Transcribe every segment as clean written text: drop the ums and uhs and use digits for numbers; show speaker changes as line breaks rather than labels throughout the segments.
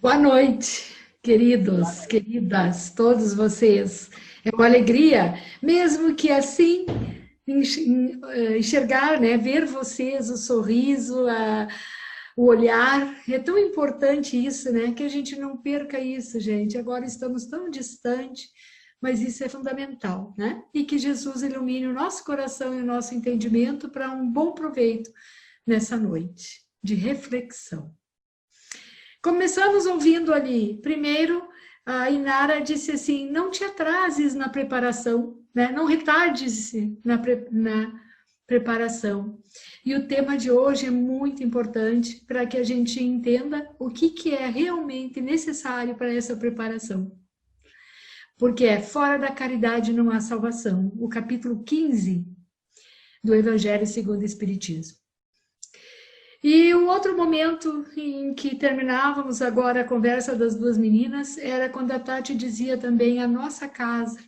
Boa noite, queridos, queridas, todos vocês. É uma alegria, mesmo que assim, enxergar, né, ver vocês, o sorriso, o olhar. É tão importante isso, né, que a gente não perca isso, gente. Agora estamos tão distantes, mas isso é fundamental, né? E que Jesus ilumine o nosso coração e o nosso entendimento para um bom proveito nessa noite de reflexão. Começamos ouvindo ali, primeiro, a Inara disse assim, não te atrases na preparação, né? Não retardes-se na preparação. E o tema de hoje é muito importante para que a gente entenda o que é realmente necessário para essa preparação. Porque é fora da caridade não há salvação. O capítulo 15 do Evangelho segundo o Espiritismo. E o outro momento em que terminávamos agora a conversa das duas meninas era quando a Tati dizia também a nossa casa.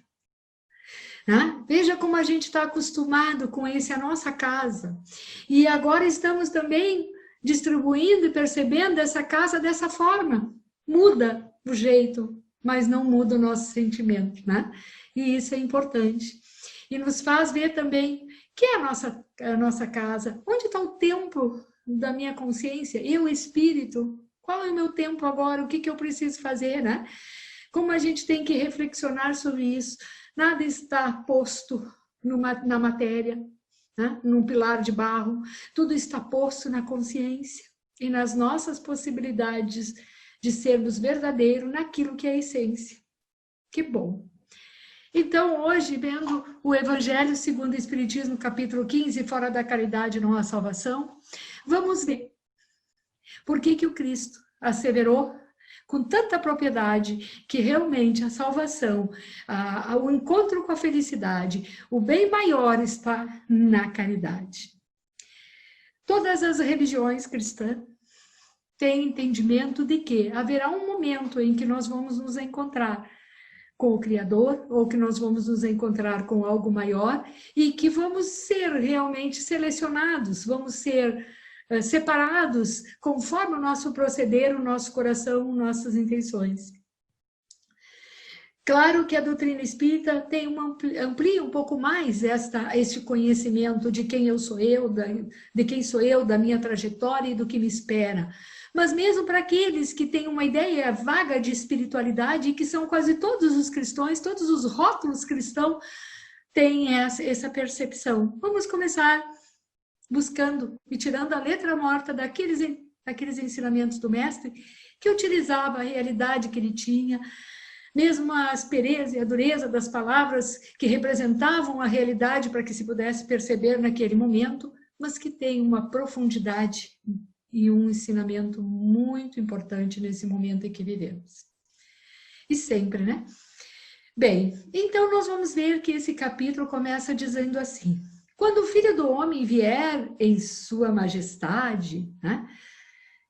Né? Veja como a gente está acostumado com esse a nossa casa. E agora estamos também distribuindo e percebendo essa casa dessa forma. Muda o jeito, mas não muda o nosso sentimento. Né? E isso é importante. E nos faz ver também que é a nossa casa. Onde está o templo da minha consciência, eu, espírito, qual é o meu tempo agora, o que eu preciso fazer, né? Como a gente tem que reflexionar sobre isso. Nada está posto na matéria, né? Num pilar de barro, tudo está posto na consciência e nas nossas possibilidades de sermos verdadeiros naquilo que é a essência. Que bom! Então, hoje, vendo o Evangelho segundo o Espiritismo, capítulo 15, fora da caridade não há salvação, vamos ver por que o Cristo asseverou com tanta propriedade que realmente a salvação, o encontro com a felicidade, o bem maior está na caridade. Todas as religiões cristãs têm entendimento de que haverá um momento em que nós vamos nos encontrar com o Criador, ou que nós vamos nos encontrar com algo maior, e que vamos ser realmente selecionados, vamos ser separados conforme o nosso proceder, o nosso coração, nossas intenções. Claro que a doutrina espírita tem amplia um pouco mais este conhecimento de quem eu sou eu, de quem sou eu, da minha trajetória e do que me espera. Mas mesmo para aqueles que têm uma ideia vaga de espiritualidade, que são quase todos os cristãos, todos os rótulos cristãos têm essa percepção. Vamos começar buscando e tirando a letra morta daqueles ensinamentos do mestre, que utilizava a realidade que ele tinha, mesmo a aspereza e a dureza das palavras que representavam a realidade para que se pudesse perceber naquele momento, mas que tem uma profundidade e um ensinamento muito importante nesse momento em que vivemos. E sempre, né? Bem, então nós vamos ver que esse capítulo começa dizendo assim: quando o Filho do Homem vier em sua majestade, né?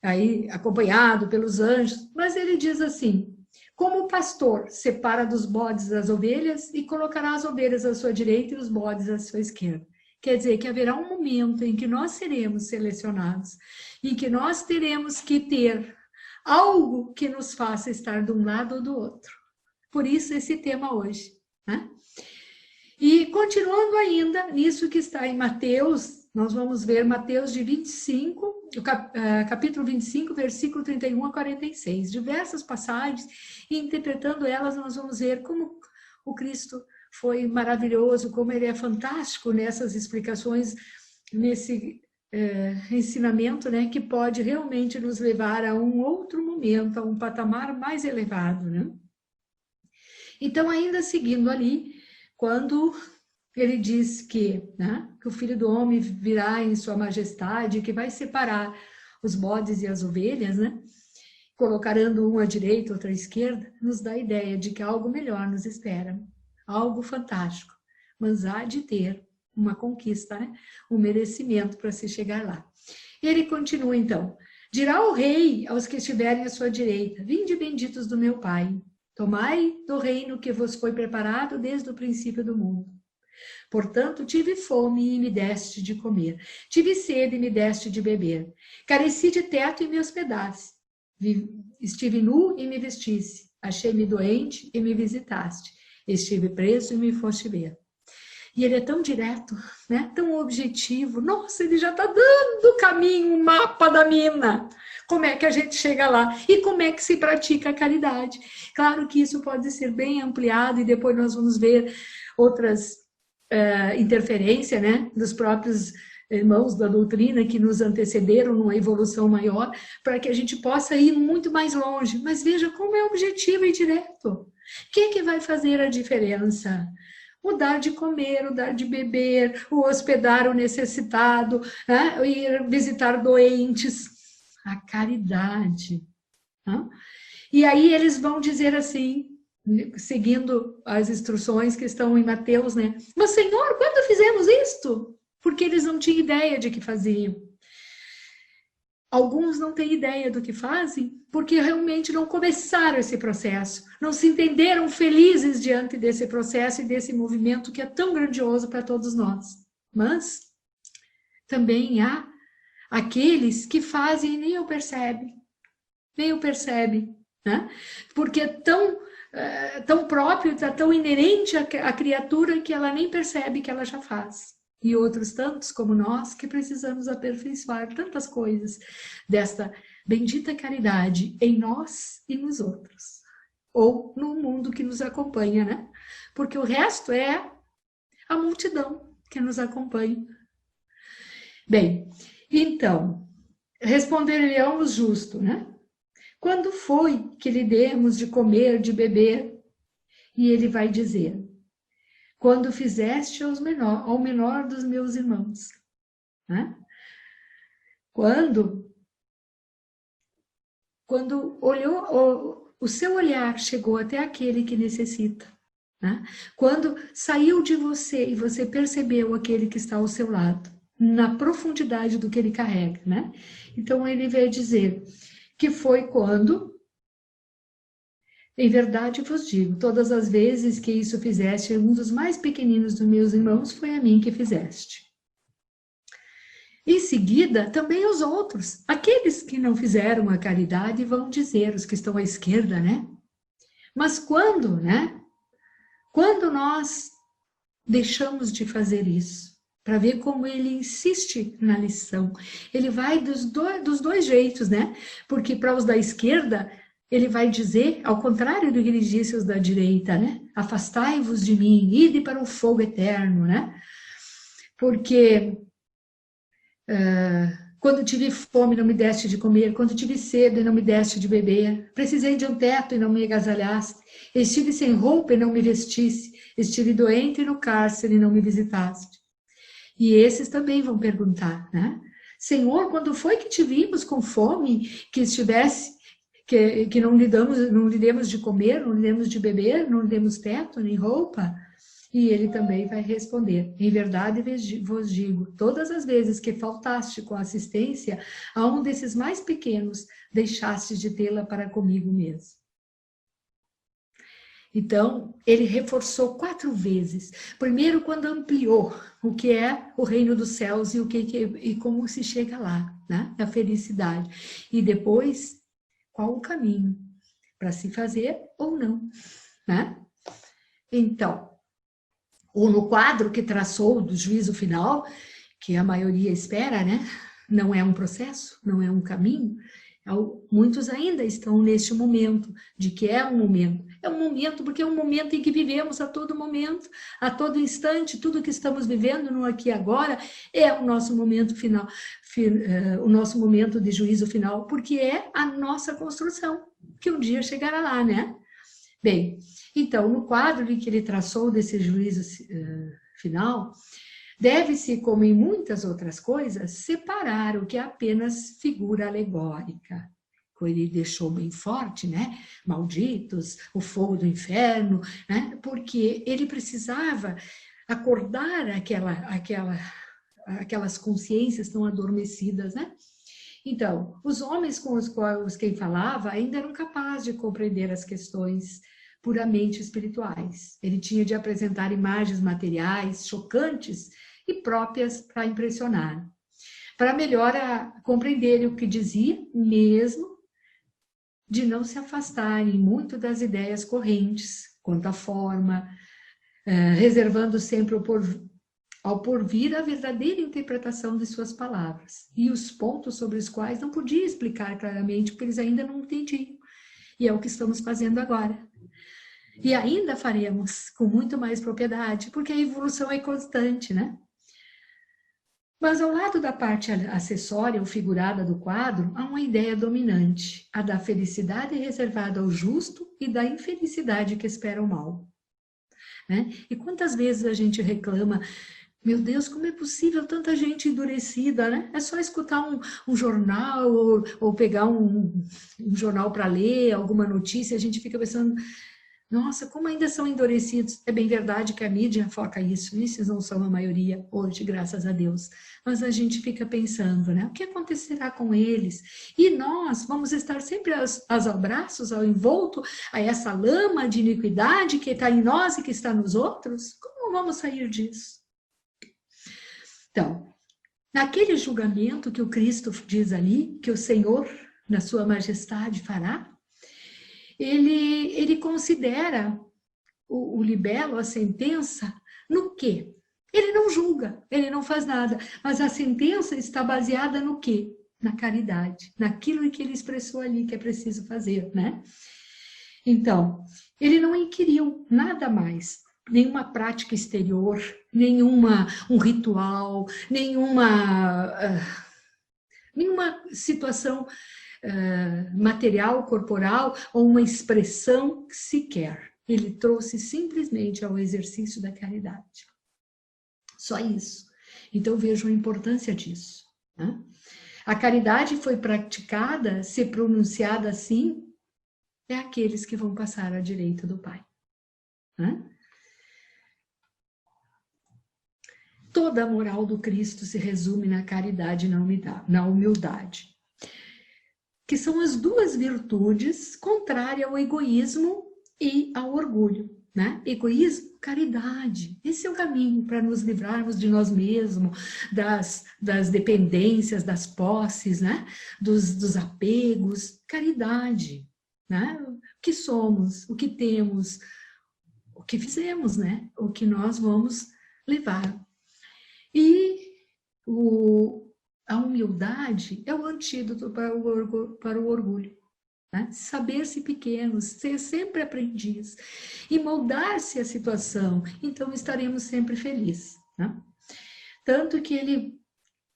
Aí acompanhado pelos anjos, mas ele diz assim: como o pastor separa dos bodes as ovelhas e colocará as ovelhas à sua direita e os bodes à sua esquerda. Quer dizer que haverá um momento em que nós seremos selecionados e que nós teremos que ter algo que nos faça estar de um lado ou do outro. Por isso esse tema hoje, né? E continuando ainda nisso que está em Mateus, nós vamos ver Mateus de 25, capítulo 25, versículo 31 a 46. Diversas passagens, e interpretando elas, nós vamos ver como o Cristo foi maravilhoso, como ele é fantástico nessas explicações, nesse ensinamento, né, que pode realmente nos levar a um outro momento, a um patamar mais elevado, né? Então, ainda seguindo ali, quando ele diz que, né, que o Filho do Homem virá em sua majestade, que vai separar os bodes e as ovelhas, né, colocando um à direita, outro à esquerda, nos dá a ideia de que algo melhor nos espera, algo fantástico, mas há de ter uma conquista, né, um merecimento para se chegar lá. Ele continua então: dirá o rei aos que estiverem à sua direita: vinde benditos do meu Pai, tomai do reino que vos foi preparado desde o princípio do mundo. Portanto, tive fome e me deste de comer. Tive sede e me deste de beber. Careci de teto e me hospedaste. Estive nu e me vestisse, achei-me doente e me visitaste, estive preso e me foste ver. E ele é tão direto, né? Tão objetivo. Nossa, ele já está dando o caminho, o mapa da mina. Como é que a gente chega lá? E como é que se pratica a caridade? Claro que isso pode ser bem ampliado e depois nós vamos ver outras interferências, né? Dos próprios irmãos da doutrina que nos antecederam numa evolução maior, para que a gente possa ir muito mais longe. Mas veja como é objetivo e direto. O que vai fazer a diferença? O dar de comer, o dar de beber, o hospedar o necessitado, né? Ir visitar doentes, a caridade. Né? E aí eles vão dizer assim, seguindo as instruções que estão em Mateus, né? Mas, Senhor, quando fizemos isto? Porque eles não tinham ideia de que faziam. Alguns não têm ideia do que fazem porque realmente não começaram esse processo, não se entenderam felizes diante desse processo e desse movimento que é tão grandioso para todos nós. Mas também há aqueles que fazem e nem o percebem, né? Porque é tão próprio, está tão inerente à criatura que ela nem percebe que ela já faz. E outros tantos como nós que precisamos aperfeiçoar tantas coisas desta bendita caridade em nós e nos outros, ou no mundo que nos acompanha, né? Porque o resto é a multidão que nos acompanha. Bem, então, responder-lhe-amos justo, né? Quando foi que lhe demos de comer, de beber? E ele vai dizer: quando fizeste ao menor dos meus irmãos. Né? Quando olhou, o seu olhar chegou até aquele que necessita. Né? Quando saiu de você e você percebeu aquele que está ao seu lado, na profundidade do que ele carrega. Né? Então ele veio dizer que foi quando... Em verdade vos digo, todas as vezes que isso fizeste um dos mais pequeninos dos meus irmãos, foi a mim que fizeste. Em seguida, também os outros, aqueles que não fizeram a caridade, vão dizer, os que estão à esquerda, né? Mas quando, né? Quando nós deixamos de fazer isso, para ver como ele insiste na lição, ele vai dos dois jeitos, né? Porque para os da esquerda, ele vai dizer, ao contrário do que ele disse aos da direita, né? Afastai-vos de mim, ide para o fogo eterno, né? Porque quando tive fome não me deste de comer, quando tive sede não me deste de beber, precisei de um teto e não me agasalhaste, estive sem roupa e não me vestisse, estive doente no cárcere e não me visitaste. E esses também vão perguntar, né? Senhor, quando foi que te vimos com fome, que estivesse... Que não lhe demos de comer, não lhe demos de beber, não lhe demos teto, nem roupa? E ele também vai responder, em verdade vos digo, todas as vezes que faltaste com assistência a um desses mais pequenos, deixaste de tê-la para comigo mesmo. Então, ele reforçou 4 vezes. Primeiro, quando ampliou o que é o reino dos céus e como se chega lá, né? A felicidade. E depois, qual o caminho para se fazer ou não, né? Então, ou no quadro que traçou do juízo final, que a maioria espera, né? Não é um processo, não é um caminho. Muitos ainda estão neste momento, de que é um momento. É um momento porque é um momento em que vivemos a todo momento, a todo instante, tudo que estamos vivendo no aqui e agora é o nosso momento final, o nosso momento de juízo final, porque é a nossa construção, que um dia chegará lá, né? Bem, então, no quadro que ele traçou desse juízo final, deve-se, como em muitas outras coisas, separar o que é apenas figura alegórica. Ele deixou bem forte, né? Malditos, o fogo do inferno, né? Porque ele precisava acordar aquelas consciências tão adormecidas, né? Então, os homens com os quais quem falava ainda eram capazes de compreender as questões puramente espirituais. Ele tinha de apresentar imagens materiais chocantes e próprias para impressionar. Para melhor compreender o que dizia, mesmo de não se afastarem muito das ideias correntes quanto à forma, reservando sempre ao porvir a verdadeira interpretação de suas palavras e os pontos sobre os quais não podia explicar claramente, porque eles ainda não entendiam. E é o que estamos fazendo agora. E ainda faremos com muito mais propriedade, porque a evolução é constante, né? Mas ao lado da parte acessória ou figurada do quadro, há uma ideia dominante, a da felicidade reservada ao justo e da infelicidade que espera o mal. Né? E quantas vezes a gente reclama, meu Deus, como é possível tanta gente endurecida, né? É só escutar um jornal ou pegar um jornal para ler, alguma notícia, a gente fica pensando, nossa, como ainda são endurecidos. É bem verdade que a mídia foca isso, esses não são a maioria hoje, graças a Deus. Mas a gente fica pensando, né? O que acontecerá com eles? E nós vamos estar sempre aos abraços, ao envolto, a essa lama de iniquidade que está em nós e que está nos outros? Como vamos sair disso? Então, naquele julgamento que o Cristo diz ali, que o Senhor, na sua majestade, fará, ele considera o libelo, a sentença, no quê? Ele não julga, ele não faz nada, mas a sentença está baseada no quê? Na caridade, naquilo que ele expressou ali que é preciso fazer, né? Então, ele não inquiriu nada mais, nenhuma prática exterior, um ritual, nenhuma situação material, corporal, ou uma expressão sequer. Ele trouxe simplesmente ao exercício da caridade. Só isso. Então, vejo a importância disso. Né? A caridade foi praticada, se pronunciada assim, é aqueles que vão passar à direita do Pai. Né? Toda a moral do Cristo se resume na caridade e na humildade, que são as duas virtudes contrárias ao egoísmo e ao orgulho. Né? Egoísmo, caridade. Esse é o caminho para nos livrarmos de nós mesmos, das dependências, das posses, né? dos apegos. Caridade. Né? O que somos, o que temos, o que fizemos, né? O que nós vamos levar. E a humildade é o antídoto para o orgulho. Né? Saber-se pequenos, ser sempre aprendiz e moldar-se à situação, então estaremos sempre felizes. Né? Tanto que ele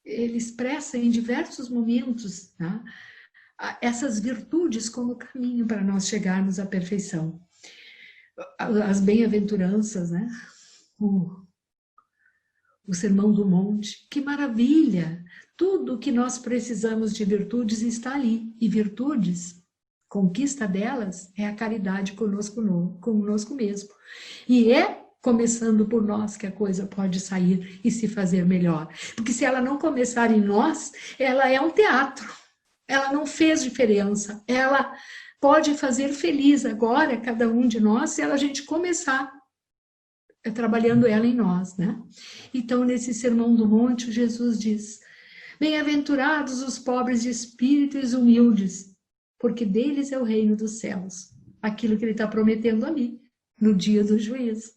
expressa em diversos momentos, né, essas virtudes como caminho para nós chegarmos à perfeição. As bem-aventuranças, né? O Sermão do Monte, que maravilha! Tudo o que nós precisamos de virtudes está ali, e virtudes, conquista delas, é a caridade conosco mesmo. E é começando por nós que a coisa pode sair e se fazer melhor. Porque se ela não começar em nós, ela é um teatro. Ela não fez diferença. Ela pode fazer feliz agora cada um de nós se a gente começar trabalhando ela em nós, né? Então, nesse Sermão do Monte, Jesus diz: bem-aventurados os pobres de espírito e os humildes, porque deles é o reino dos céus. Aquilo que ele está prometendo ali, no dia do juízo.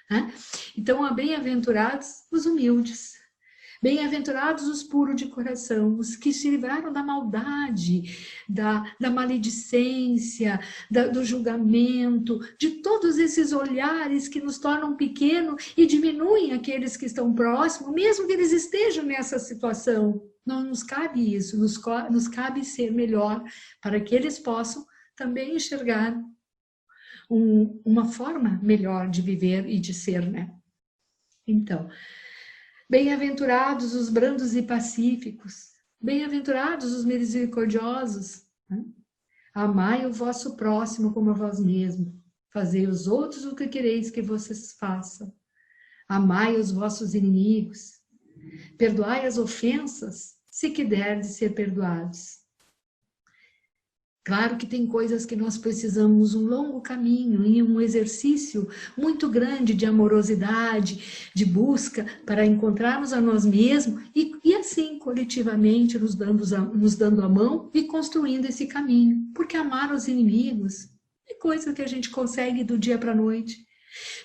Né? Então, bem-aventurados os humildes, bem-aventurados os puros de coração, os que se livraram da maldade, da maledicência, do julgamento, de todos esses olhares que nos tornam pequenos e diminuem aqueles que estão próximos, mesmo que eles estejam nessa situação. Não nos cabe isso, nos cabe ser melhor para que eles possam também enxergar uma forma melhor de viver e de ser, né? Então, bem-aventurados os brandos e pacíficos, bem-aventurados os misericordiosos, né? Amai o vosso próximo como a vós mesmo, fazei os outros o que quereis que vocês façam, amai os vossos inimigos, perdoai as ofensas, se quiserdes ser perdoados. Claro que tem coisas que nós precisamos um longo caminho e um exercício muito grande de amorosidade, de busca para encontrarmos a nós mesmos e assim, coletivamente, nos dando a mão e construindo esse caminho. Porque amar os inimigos é coisa que a gente consegue do dia para a noite.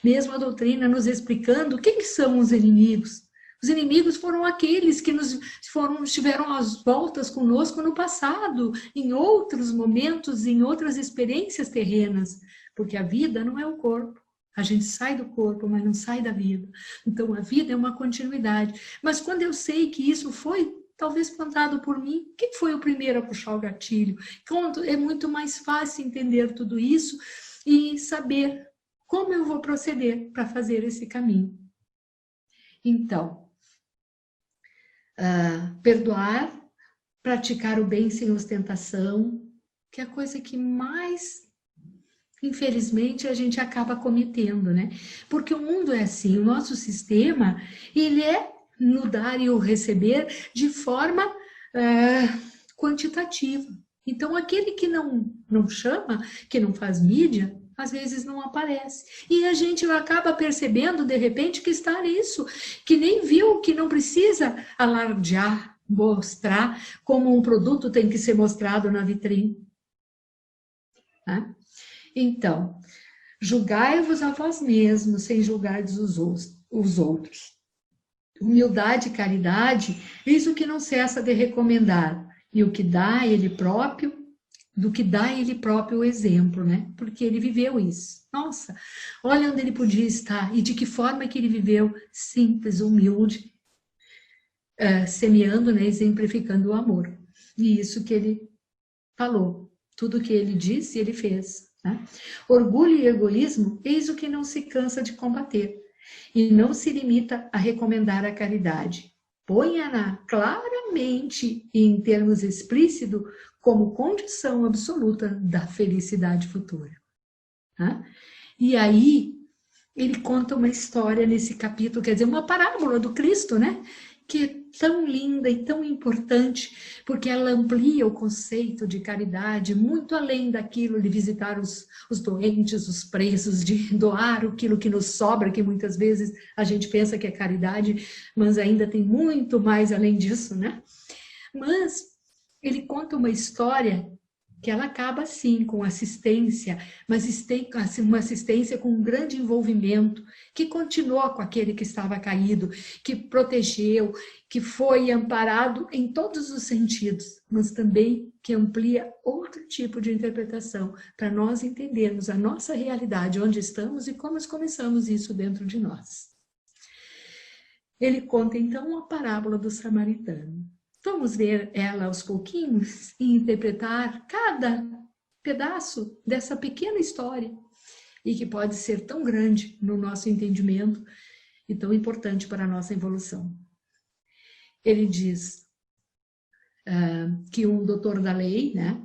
Mesmo a doutrina nos explicando quem são os inimigos. Os inimigos foram aqueles que estiveram às voltas conosco no passado, em outros momentos, em outras experiências terrenas, porque a vida não é o corpo. A gente sai do corpo, mas não sai da vida. Então, a vida é uma continuidade. Mas quando eu sei que isso foi, talvez, plantado por mim, quem foi o primeiro a puxar o gatilho? É muito mais fácil entender tudo isso e saber como eu vou proceder para fazer esse caminho. Então, perdoar, praticar o bem sem ostentação, que é a coisa que mais, infelizmente, a gente acaba cometendo, né? Porque o mundo é assim, o nosso sistema, ele é no dar e o receber de forma quantitativa. Então, aquele que não chama, que não faz mídia, às vezes não aparece. E a gente acaba percebendo, de repente, que está nisso, que nem viu, que não precisa alardear, mostrar como um produto tem que ser mostrado na vitrine. Né? Então, julgai-vos a vós mesmos, sem julgar os outros. Humildade e caridade, eis o que não cessa de recomendar, e o que dá ele próprio, do que dá ele próprio o exemplo, né? Porque ele viveu isso. Nossa, olha onde ele podia estar e de que forma que ele viveu, simples, humilde, semeando, né, exemplificando o amor. E isso que ele falou, tudo que ele disse, ele fez. Né? Orgulho e egoísmo, eis o que não se cansa de combater, e não se limita a recomendar a caridade. Ponha-na claramente e em termos explícitos como condição absoluta da felicidade futura. Né? E aí, ele conta uma história nesse capítulo, quer dizer, uma parábola do Cristo, né? Que é tão linda e tão importante, porque ela amplia o conceito de caridade muito além daquilo de visitar os doentes, os presos, de doar aquilo que nos sobra, que muitas vezes a gente pensa que é caridade, mas ainda tem muito mais além disso, né? Mas ele conta uma história que ela acaba, sim, com assistência, mas uma assistência com um grande envolvimento, que continuou com aquele que estava caído, que protegeu, que foi amparado em todos os sentidos, mas também que amplia outro tipo de interpretação, para nós entendermos a nossa realidade, onde estamos e como começamos isso dentro de nós. Ele conta, então, a parábola do samaritano. Vamos ver ela aos pouquinhos e interpretar cada pedaço dessa pequena história e que pode ser tão grande no nosso entendimento e tão importante para a nossa evolução. Ele diz que um doutor da lei, né,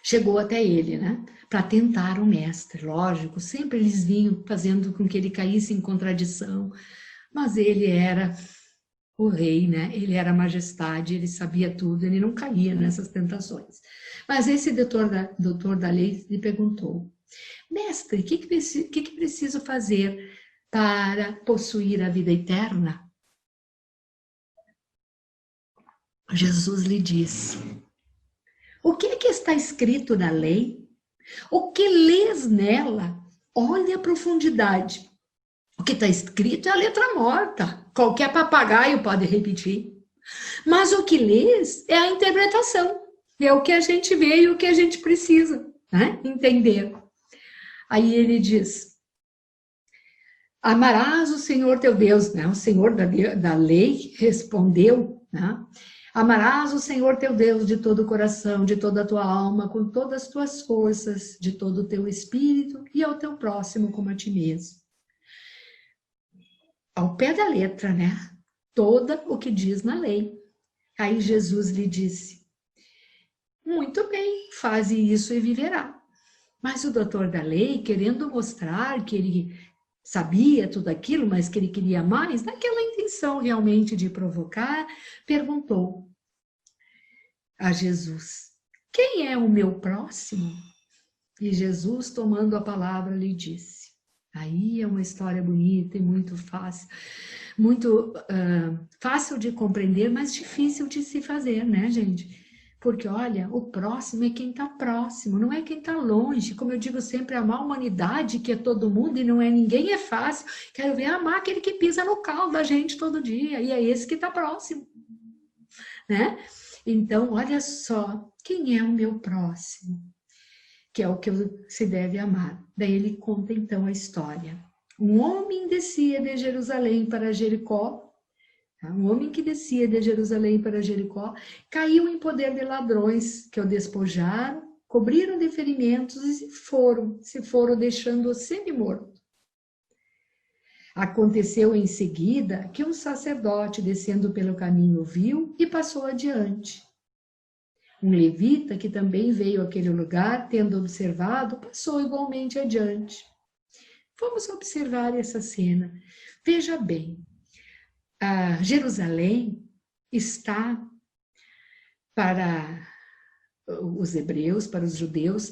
chegou até ele, né, para tentar o mestre. Lógico, sempre eles vinham fazendo com que ele caísse em contradição, mas ele era o rei, né? Ele era a majestade, ele sabia tudo, ele não caía nessas tentações. Mas esse doutor da lei lhe perguntou: mestre, o que preciso fazer para possuir a vida eterna? Jesus lhe disse: o que é que está escrito na lei? O que lês nela? Olha a profundidade. O que está escrito é a letra morta. Qualquer papagaio pode repetir. Mas o que lês é a interpretação. É o que a gente vê e o que a gente precisa, né, entender. Aí ele diz: amarás o Senhor teu Deus, né? O Senhor da lei respondeu, né? Amarás o Senhor teu Deus de todo o coração, de toda a tua alma, com todas as tuas forças, de todo o teu espírito e ao teu próximo como a ti mesmo. Ao pé da letra, né? Toda o que diz na lei. Aí Jesus lhe disse: muito bem, faze isso e viverá. Mas o doutor da lei, querendo mostrar que ele sabia tudo aquilo, mas que ele queria mais, naquela intenção realmente de provocar, perguntou a Jesus: quem é o meu próximo? E Jesus, tomando a palavra, lhe disse. Aí é uma história bonita e muito fácil, muito fácil de compreender, mas difícil de se fazer, né, gente? Porque, olha, o próximo é quem está próximo, não é quem está longe. Como eu digo sempre, amar a humanidade, que é todo mundo e não é ninguém, é fácil. Quero ver amar aquele que pisa no calo da gente todo dia, e é esse que está próximo, né? Então, olha só, quem é o meu próximo? Que é o que se deve amar. Daí ele conta então a história. Um homem descia de Jerusalém para Jericó. Um homem que descia de Jerusalém para Jericó caiu em poder de ladrões que o despojaram, cobriram de ferimentos e se foram deixando-o semi-morto. Aconteceu em seguida que um sacerdote descendo pelo caminho viu e passou adiante. Um levita que também veio àquele lugar, tendo observado, passou igualmente adiante. Vamos observar essa cena. Veja bem, Jerusalém está para os hebreus, para os judeus,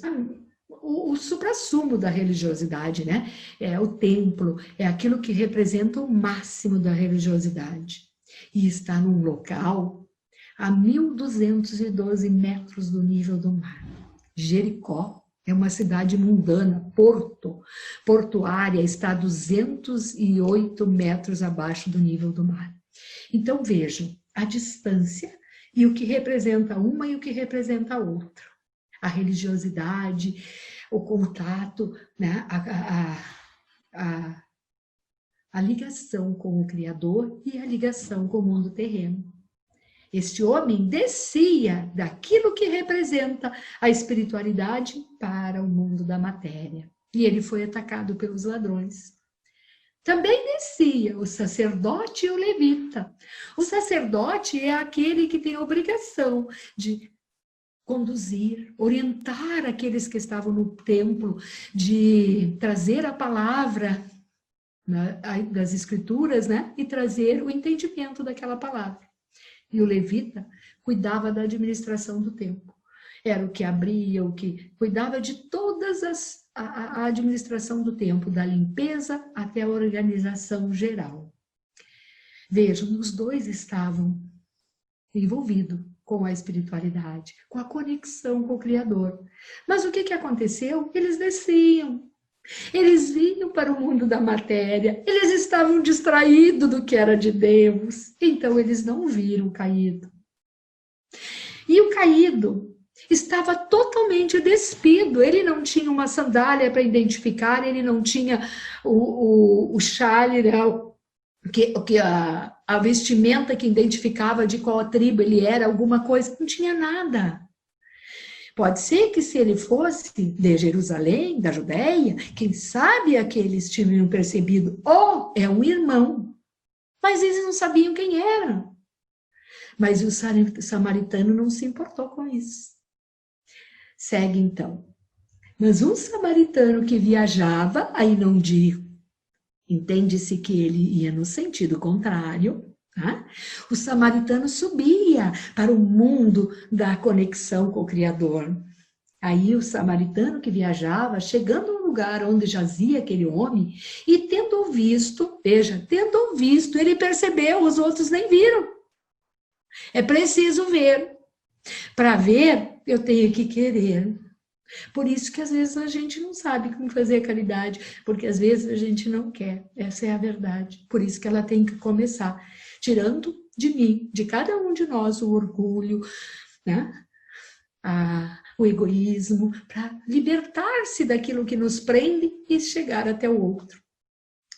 o suprassumo da religiosidade, né? É o templo, é aquilo que representa o máximo da religiosidade. E está num local a 1.212 metros do nível do mar. Jericó é uma cidade mundana, portuária, está a 208 metros abaixo do nível do mar. Então vejam a distância e o que representa uma e o que representa a outra. A religiosidade, o contato, né? a ligação com o Criador e a ligação com o mundo terreno. Este homem descia daquilo que representa a espiritualidade para o mundo da matéria. E ele foi atacado pelos ladrões. Também descia o sacerdote e o levita. O sacerdote é aquele que tem a obrigação de conduzir, orientar aqueles que estavam no templo, de trazer a palavra das escrituras, né? E trazer o entendimento daquela palavra. E o levita cuidava da administração do templo. Era o que abria, o que cuidava de todas a administração do templo, da limpeza até a organização geral. Vejam, os dois estavam envolvidos com a espiritualidade, com a conexão com o Criador. Mas o que aconteceu? Eles desciam. Eles vinham para o mundo da matéria, eles estavam distraídos do que era de Deus, então eles não viram o caído. E o caído estava totalmente despido, ele não tinha uma sandália para identificar, ele não tinha o chale, né, a vestimenta que identificava de qual tribo ele era, alguma coisa, não tinha nada. Pode ser que se ele fosse de Jerusalém, da Judéia, quem sabe aqueles tinham percebido, é um irmão. Mas eles não sabiam quem era. Mas o samaritano não se importou com isso. Segue então. Mas um samaritano que viajava, aí não digo, entende-se que ele ia no sentido contrário, tá? O samaritano subia para o mundo da conexão com o Criador. Aí o samaritano que viajava, chegando no lugar onde jazia aquele homem, e tendo visto, veja, tendo visto, ele percebeu, os outros nem viram. É preciso ver. Para ver, eu tenho que querer. Por isso que às vezes a gente não sabe como fazer a caridade, porque às vezes a gente não quer. Essa é a verdade. Por isso que ela tem que começar tirando de mim, de cada um de nós, o orgulho, né? O egoísmo, para libertar-se daquilo que nos prende e chegar até o outro.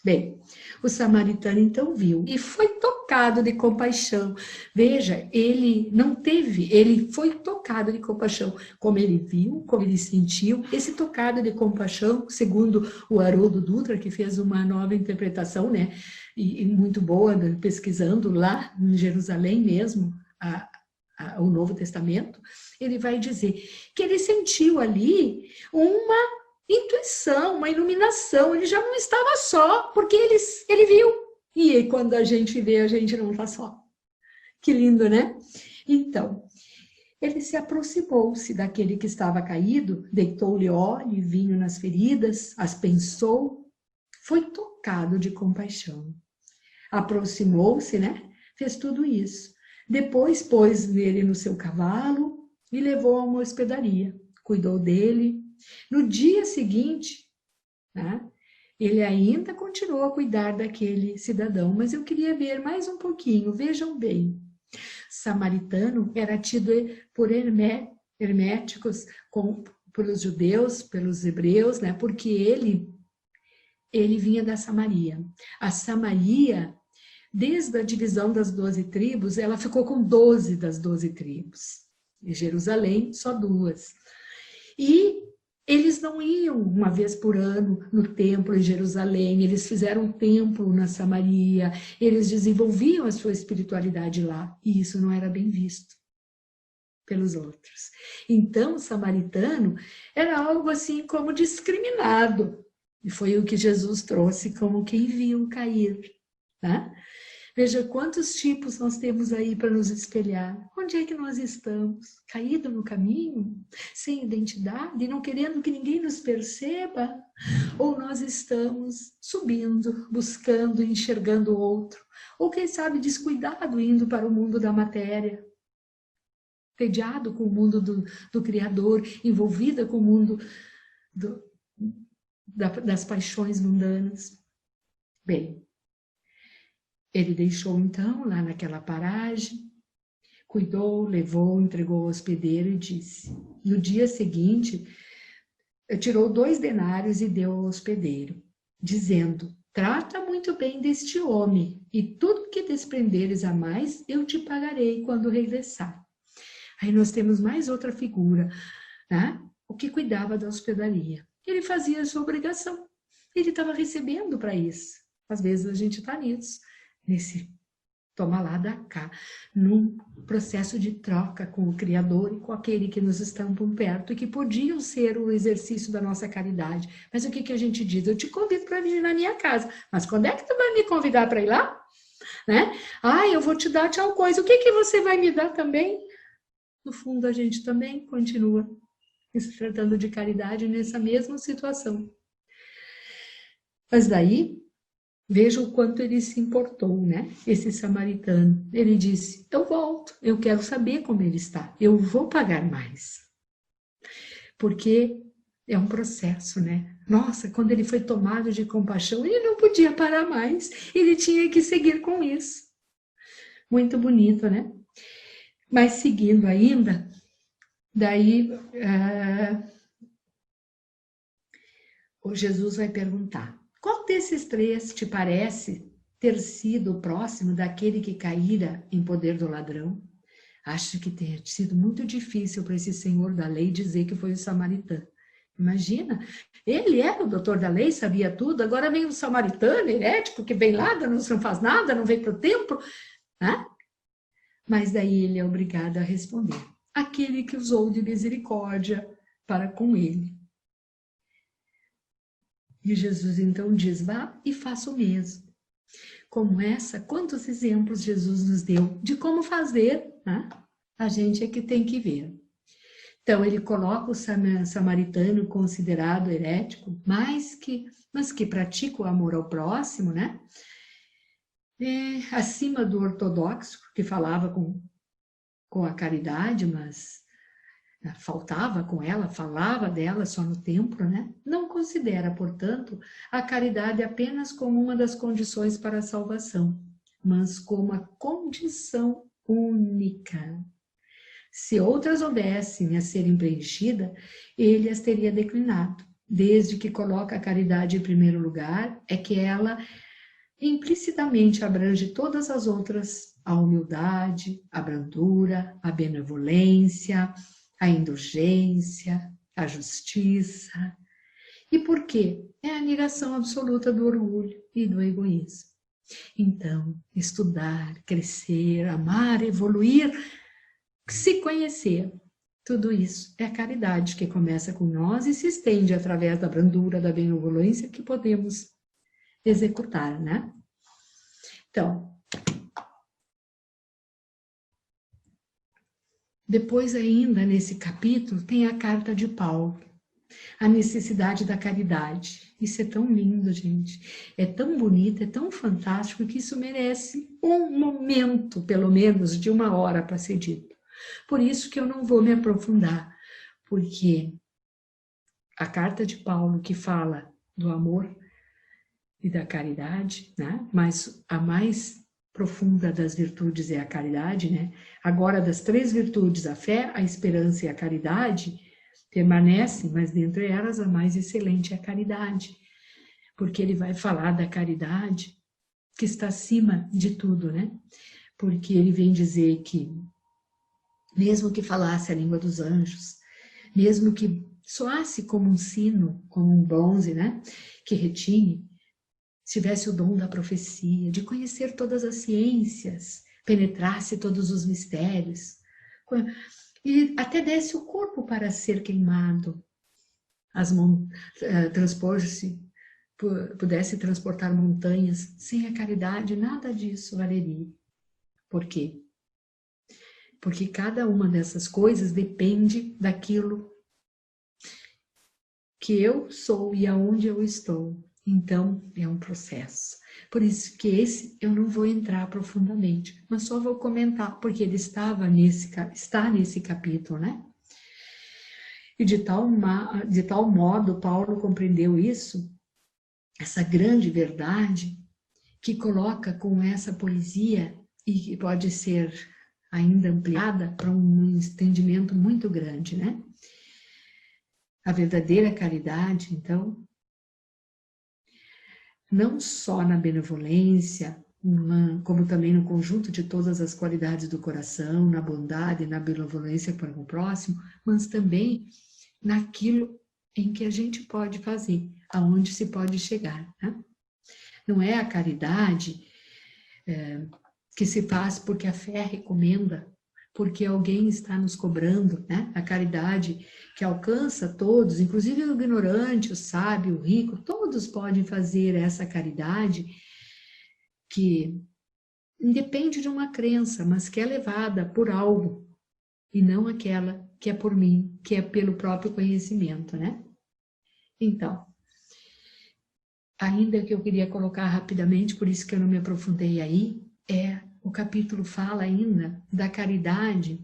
Bem, o samaritano então viu e foi tocado de compaixão. Veja, ele não teve, ele foi tocado de compaixão. Como ele viu, como ele sentiu, esse tocado de compaixão, segundo o Haroldo Dutra, que fez uma nova interpretação, né, e muito boa, pesquisando lá em Jerusalém mesmo, o Novo Testamento, ele vai dizer que ele sentiu ali uma intuição, uma iluminação, ele já não estava só, porque ele viu. E aí, quando a gente vê, a gente não está só. Que lindo, né? Então, Ele se aproximou-se daquele que estava caído, deitou-lhe óleo e vinho nas feridas, as pensou, foi tocado de compaixão. Aproximou-se, né? Fez tudo isso. Depois pôs ele no seu cavalo e levou a uma hospedaria. Cuidou dele. No dia seguinte, né? Ele ainda continuou a cuidar daquele cidadão, mas eu queria ver mais um pouquinho. Vejam bem. Samaritano era tido por herméticos, pelos judeus, pelos hebreus, né? Porque ele vinha da Samaria. A Samaria, desde a divisão das 12 tribos, ela ficou com 12 das 12 tribos. Em Jerusalém, só 2. E eles não iam uma vez por ano no templo em Jerusalém, eles fizeram um templo na Samaria, eles desenvolviam a sua espiritualidade lá, e isso não era bem visto pelos outros. Então, o samaritano era algo assim como discriminado, e foi o que Jesus trouxe como quem viu cair, né? Veja quantos tipos nós temos aí para nos espelhar. Onde é que nós estamos? Caído no caminho? Sem identidade? Não querendo que ninguém nos perceba? Ou nós estamos subindo, buscando, enxergando o outro? Ou quem sabe descuidado, indo para o mundo da matéria? Entediado com o mundo do Criador, envolvida com o mundo das paixões mundanas? Bem, ele deixou então lá naquela paragem, cuidou, levou, entregou ao hospedeiro e disse. No dia seguinte, tirou 2 denários e deu ao hospedeiro, dizendo: trata muito bem deste homem, e tudo que desprenderes a mais, eu te pagarei quando regressar. Aí nós temos mais outra figura, né? O que cuidava da hospedaria. Ele fazia a sua obrigação. Ele estava recebendo para isso. Às vezes a gente está nisso, nesse toma lá, dá cá, num processo de troca com o Criador e com aquele que nos estão por perto e que podiam ser o exercício da nossa caridade. Mas o que a gente diz? Eu te convido para vir na minha casa, mas quando é que tu vai me convidar para ir lá? Né? Ah, eu vou te dar tal coisa, o que você vai me dar também? No fundo, a gente também continua se tratando de caridade nessa mesma situação. Mas daí, veja o quanto ele se importou, né? Esse samaritano. Ele disse: eu volto, eu quero saber como ele está, eu vou pagar mais. Porque é um processo, né? Nossa, quando ele foi tomado de compaixão, ele não podia parar mais, ele tinha que seguir com isso. Muito bonito, né? Mas seguindo ainda, daí o Jesus vai perguntar: qual desses 3 te parece ter sido o próximo daquele que caíra em poder do ladrão? Acho que tenha sido muito difícil para esse senhor da lei dizer que foi o samaritano. Imagina, ele era o doutor da lei, sabia tudo, agora vem o samaritano, herético, que vem lá, não faz nada, não vem para o templo, né? Mas daí ele é obrigado a responder: aquele que usou de misericórdia para com ele. E Jesus então diz: vá e faça o mesmo. Como essa, quantos exemplos Jesus nos deu de como fazer, né? A gente é que tem que ver. Então, ele coloca o samaritano considerado herético, mas que pratica o amor ao próximo, né? Acima do ortodoxo, que falava com a caridade, mas faltava com ela, falava dela só no templo, né? Não considera, portanto, a caridade apenas como uma das condições para a salvação, mas como a condição única. Se outras houvessem a serem preenchidas, ele as teria declinado. Desde que coloca a caridade em primeiro lugar, é que ela implicitamente abrange todas as outras: a humildade, a brandura, a benevolência, a indulgência, a justiça. E por quê? É a negação absoluta do orgulho e do egoísmo. Então, estudar, crescer, amar, evoluir, se conhecer, tudo isso é a caridade que começa com nós e se estende através da brandura, da benevolência que podemos executar, né? Então, Depois ainda, nesse capítulo, tem a carta de Paulo, a necessidade da caridade. Isso é tão lindo, gente. É tão bonito, é tão fantástico que isso merece um momento, pelo menos, de 1 hora para ser dito. Por isso que eu não vou me aprofundar, porque a carta de Paulo que fala do amor e da caridade, né? Mas a mais profunda das virtudes é a caridade, né? Agora, das 3 virtudes, a fé, a esperança e a caridade, permanecem, mas dentre elas a mais excelente é a caridade, porque ele vai falar da caridade que está acima de tudo, né? Porque ele vem dizer que, mesmo que falasse a língua dos anjos, mesmo que soasse como um sino, como um bronze, né? Que retine, tivesse o dom da profecia, de conhecer todas as ciências, penetrasse todos os mistérios, e até desse o corpo para ser queimado, pudesse transportar montanhas, sem a caridade nada disso valeria. Por quê? Porque cada uma dessas coisas depende daquilo que eu sou e aonde eu estou. Então, é um processo. Por isso que esse eu não vou entrar profundamente, mas só vou comentar, porque ele está nesse capítulo, né? E de tal modo, Paulo compreendeu isso, essa grande verdade, que coloca com essa poesia, e que pode ser ainda ampliada para um entendimento muito grande, né? A verdadeira caridade, então, não só na benevolência, como também no conjunto de todas as qualidades do coração, na bondade, na benevolência para o próximo, mas também naquilo em que a gente pode fazer, aonde se pode chegar, né? Não é a caridade que se faz porque a fé recomenda, porque alguém está nos cobrando, né? A caridade que alcança todos, inclusive o ignorante, o sábio, o rico, todos podem fazer essa caridade que independe de uma crença, mas que é levada por algo, e não aquela que é por mim, que é pelo próprio conhecimento, né? Então, ainda que eu queria colocar rapidamente, por isso que eu não me aprofundei aí, o capítulo fala ainda da caridade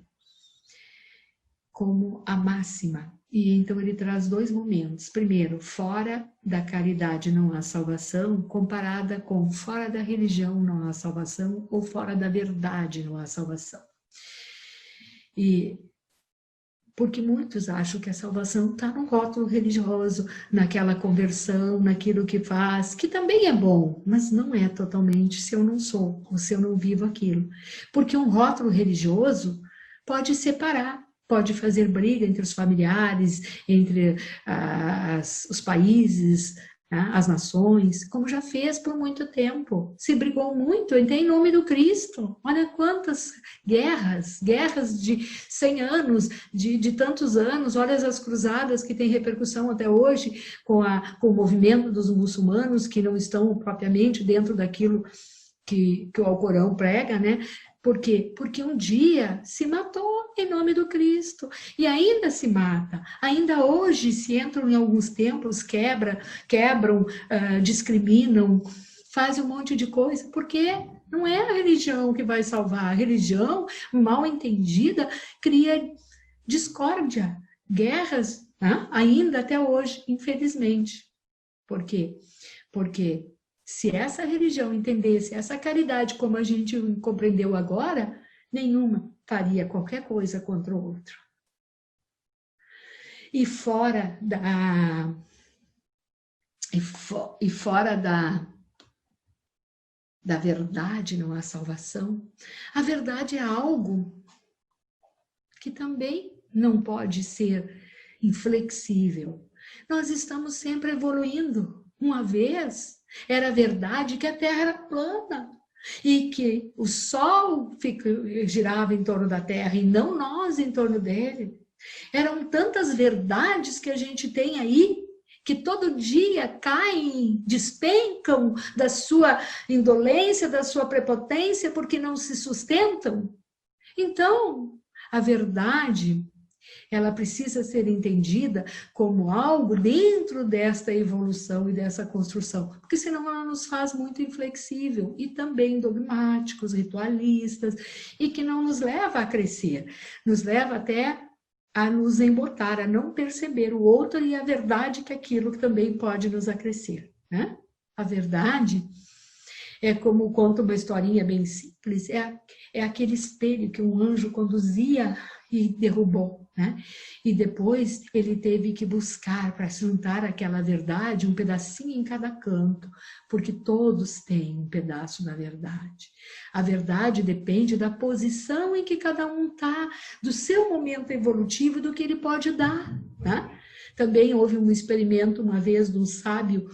como a máxima. E então ele traz 2 momentos. Primeiro, fora da caridade não há salvação, comparada com fora da religião não há salvação, ou fora da verdade não há salvação. E porque muitos acham que a salvação está no rótulo religioso, naquela conversão, naquilo que faz, que também é bom, mas não é totalmente se eu não sou, ou se eu não vivo aquilo. Porque um rótulo religioso pode separar, pode fazer briga entre os familiares, entre os países, as nações, como já fez por muito tempo. Se brigou muito em nome do Cristo. Olha quantas guerras de 100 anos, de tantos anos. Olha as cruzadas que têm repercussão até hoje com o movimento dos muçulmanos, que não estão propriamente dentro daquilo que o Alcorão prega, né? Por quê? Porque um dia se matou em nome do Cristo, e ainda se mata, ainda hoje se entram em alguns templos, quebram, discriminam, fazem um monte de coisa, porque não é a religião que vai salvar, a religião mal entendida cria discórdia, guerras, né? Ainda até hoje, infelizmente. Por quê? Porque se essa religião entendesse essa caridade como a gente compreendeu agora, nenhuma faria qualquer coisa contra o outro. E fora da verdade não há salvação. A verdade é algo que também não pode ser inflexível. Nós estamos sempre evoluindo. Uma vez era verdade que a Terra era plana e que o Sol girava em torno da Terra e não nós em torno dele. Eram tantas verdades que a gente tem aí que todo dia caem, despencam da sua indolência, da sua prepotência, porque não se sustentam. Então, A verdade, ela precisa ser entendida como algo dentro desta evolução e dessa construção, porque senão ela nos faz muito inflexível e também dogmáticos, ritualistas, e que não nos leva a crescer, nos leva até a nos embotar, a não perceber o outro e a verdade que aquilo também pode nos acrescer, né? A verdade é como conta uma historinha bem simples, é aquele espelho que um anjo conduzia e derrubou, né? E depois ele teve que buscar para juntar aquela verdade, um pedacinho em cada canto, porque todos têm um pedaço da verdade. A verdade depende da posição em que cada um está, do seu momento evolutivo, do que ele pode dar, né? Também houve um experimento uma vez de um sábio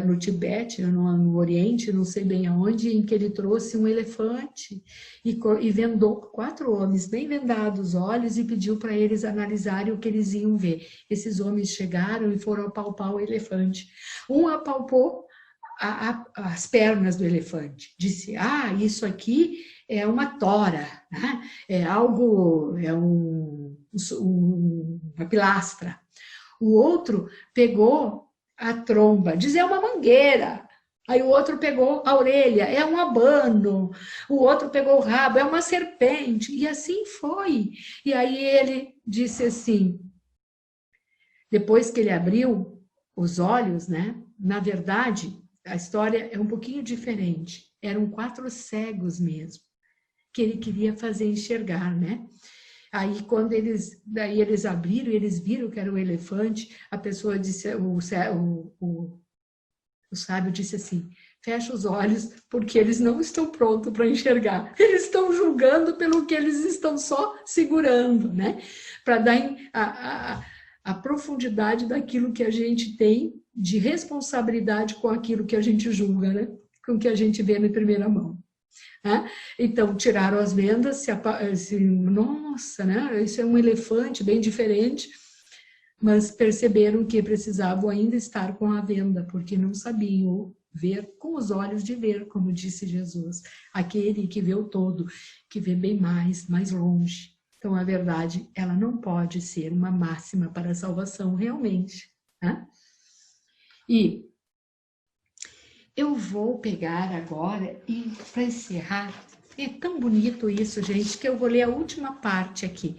no Tibete, no Oriente, não sei bem aonde, em que ele trouxe um elefante e vendou 4 homens, bem vendados os olhos, e pediu para eles analisarem o que eles iam ver. Esses homens chegaram e foram apalpar o elefante. Um apalpou as pernas do elefante, disse, isso aqui é uma tora, né? É algo, uma pilastra. O outro pegou a tromba, diz é uma mangueira. Aí o outro pegou a orelha, é um abano. O outro pegou o rabo, é uma serpente. E assim foi. E aí ele disse assim, depois que ele abriu os olhos, né? Na verdade, a história é um pouquinho diferente. Eram 4 cegos mesmo, que ele queria fazer enxergar, né? Aí, quando daí eles abriram, eles viram que era o elefante, a pessoa disse, o sábio disse assim, fecha os olhos, porque eles não estão prontos para enxergar. Eles estão julgando pelo que eles estão só segurando, né? Para dar a profundidade daquilo que a gente tem de responsabilidade com aquilo que a gente julga, né? Com o que a gente vê na primeira mão. Né? Então, tiraram as vendas, nossa, né? Isso é um elefante bem diferente, mas perceberam que precisavam ainda estar com a venda, porque não sabiam ver com os olhos de ver, como disse Jesus, aquele que vê o todo, que vê bem mais longe. Então, a verdade, ela não pode ser uma máxima para a salvação, realmente. Né? E eu vou pegar agora e, para encerrar, é tão bonito isso, gente, que eu vou ler a última parte aqui,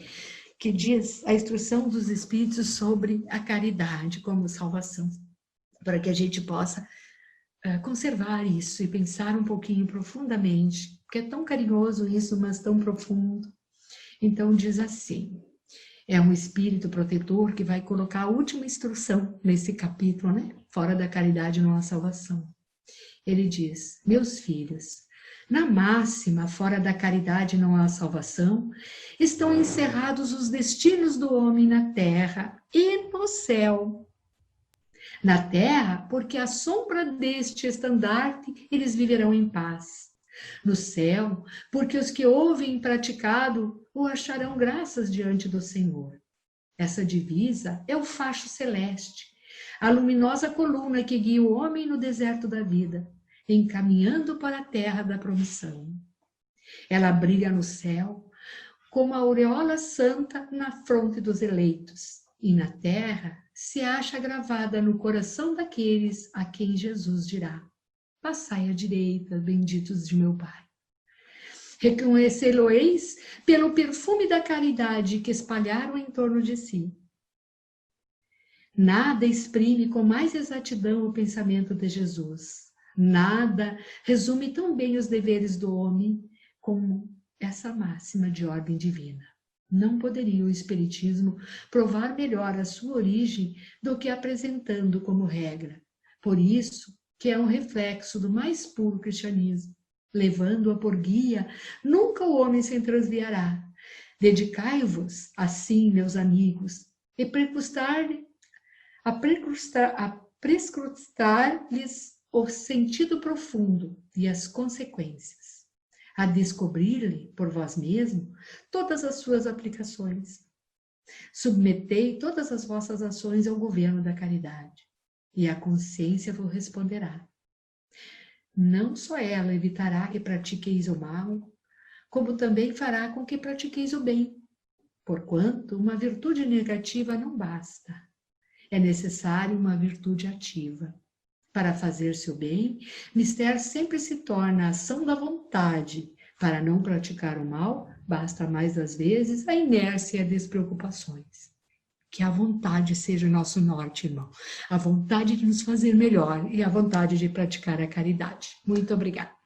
que diz a instrução dos Espíritos sobre a caridade como salvação, para que a gente possa conservar isso e pensar um pouquinho profundamente, porque é tão carinhoso isso, mas tão profundo. Então diz assim, é um espírito protetor que vai colocar a última instrução nesse capítulo, né? Fora da caridade não há salvação. Ele diz, meus filhos, na máxima, fora da caridade não há salvação, estão encerrados os destinos do homem na terra e no céu. Na terra, porque à sombra deste estandarte eles viverão em paz. No céu, porque os que ouvem praticado o acharão graças diante do Senhor. Essa divisa é o facho celeste, a luminosa coluna que guia o homem no deserto da vida, encaminhando para a terra da promissão. Ela brilha no céu, como a aureola santa na fronte dos eleitos, e na terra se acha gravada no coração daqueles a quem Jesus dirá, passai à direita, benditos de meu Pai. Reconhecê-lo-eis pelo perfume da caridade que espalharam em torno de si. Nada exprime com mais exatidão o pensamento de Jesus. Nada resume tão bem os deveres do homem como essa máxima de ordem divina. Não poderia o Espiritismo provar melhor a sua origem do que apresentando como regra. Por isso que é um reflexo do mais puro cristianismo. Levando-a por guia, nunca o homem se transviará. Dedicai-vos, assim, meus amigos, e prescrutar-lhes o sentido profundo e as consequências, a descobrir-lhe, por vós mesmo, todas as suas aplicações. Submetei todas as vossas ações ao governo da caridade, e a consciência vos responderá. Não só ela evitará que pratiqueis o mal, como também fará com que pratiqueis o bem, Porquanto, uma virtude negativa não basta. É necessário uma virtude ativa. Para fazer-se o bem, mister sempre se torna a ação da vontade. Para não praticar o mal, basta mais das vezes a inércia e as despreocupações. Que a vontade seja o nosso norte, irmão. A vontade de nos fazer melhor e a vontade de praticar a caridade. Muito obrigada.